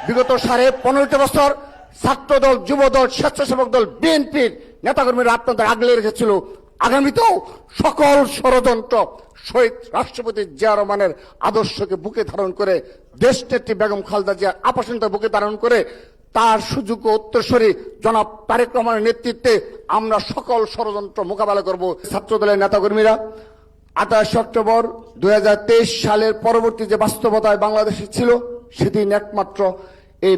বিগত 15.5 বছর ছাত্রদল, যুবদল, স্বেচ্ছাসেবক দল, বিএনপির নেতাকর্মীরা আপনাদের আগলে রেখেছিল। আগামীতেও সকল ষড়যন্ত্র শহীদ রাষ্ট্রপতি জিয়া রহমানের আদর্শকে বুকে ধারণ করে, দেশনেত্রী বেগম খালেদা জিয়ার আপাসনতা বুকে ধারণ করে, তার সুযোগ্য উত্তরসূরি জনাব তারেক রহমানের নেতৃত্বে আমরা সকল ষড়যন্ত্র মোকাবেলা করব। ছাত্রদলের নেতাকর্মীরা 28 অক্টোবর 2023 সালের পরবর্তী যে বাস্তবতায় বাংলাদেশে ছিল, সেদিন একমাত্র এই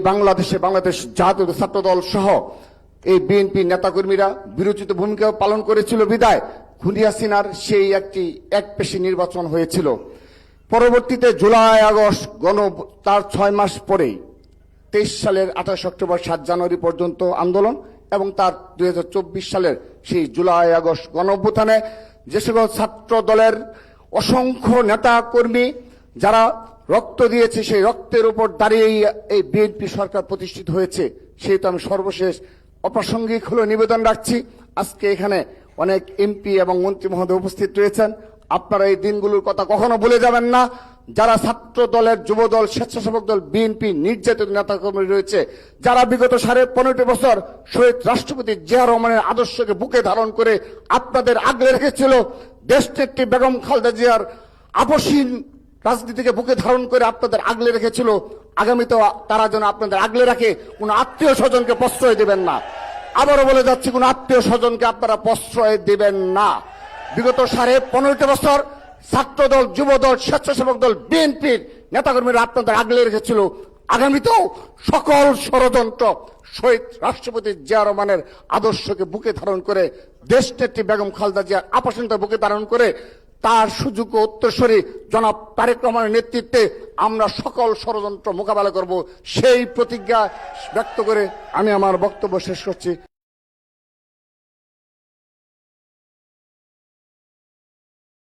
বাংলাদেশ জাতীয় ছাত্রদল সহ এই বিএনপি নেতাকর্মীরা বিরোচিত ভূমিকা পালন করেছিল বিদায় খুনি হাসিনার সেই একপেশী নির্বাচন হয়েছিল। পরবর্তীতে জুলাই আগস্ট তার 6 মাস পরেই 23 সালের 28 অক্টোবর 7 জানুয়ারি পর্যন্ত আন্দোলন এবং তার 2024 সালের সেই জুলাই আগস্ট গণঅভ্যুত্থানে যে সকল ছাত্র দলের অসংখ্য নেতা কর্মী যারা রক্ত দিয়েছে, সেই রক্তের উপর দাঁড়িয়েই এই বিএনপি সরকার প্রতিষ্ঠিত হয়েছে। সেই তো আমি সর্বশেষ অপ্রাসঙ্গিক হলো নিবেদন রাখছি। আজকে এখানে অনেক এমপি এবং মন্ত্রী মহোদয় উপস্থিত রয়েছেন। আপনারা এই দিনগুলোর কথা কখনো ভুলে যাবেন না। যারা ছাত্র দলের, যুবদল, স্বেচ্ছাসেবক দল, বিএনপি নির্যাতিত নেতাকর্মী রয়েছে, যারা বিগত 15.5 বছর শহীদ রাষ্ট্রপতি জিয়া রহমানের আদর্শকে বুকে ধারণ করে আপনাদের আগলে রেখেছিল, দেশনেত্রী বেগম খালেদা জিয়ার আপসীন রাজনীতিকে বুকে ধারণ করে আপনাদের আগলে রেখেছিল, আগামীতেও তারা যেন আপনাদের আগলে রাখে। কোন আত্মীয় স্বজনকে প্রশ্রয় দেবেন না। আবারও বলে যাচ্ছি, কোন আত্মীয় স্বজনকে আপনারা প্রশ্রয় দেবেন না। বিগত 15.5 বছর ছাত্রদল, যুবদল, স্বেচ্ছাসেবক দল, বিএনপির নেতাকর্মীরা আপনাদের আগলে রেখেছিল। আগামীতেও সকল ষড়যন্ত্র শহীদ রাষ্ট্রপতি জিয়া রহমানের আদর্শকে বুকে ধারণ করে, দেশনেত্রী বেগম খালেদা জিয়ার আপাসনতা বুকে ধারণ করে, তার সুযোগ্য উত্তরসূরি জনাব তারেক রহমানের নেতৃত্বে আমরা সকল ষড়যন্ত্র মোকাবেলা করব। সেই প্রতিজ্ঞা ব্যক্ত করে আমি আমার বক্তব্য শেষ করছি।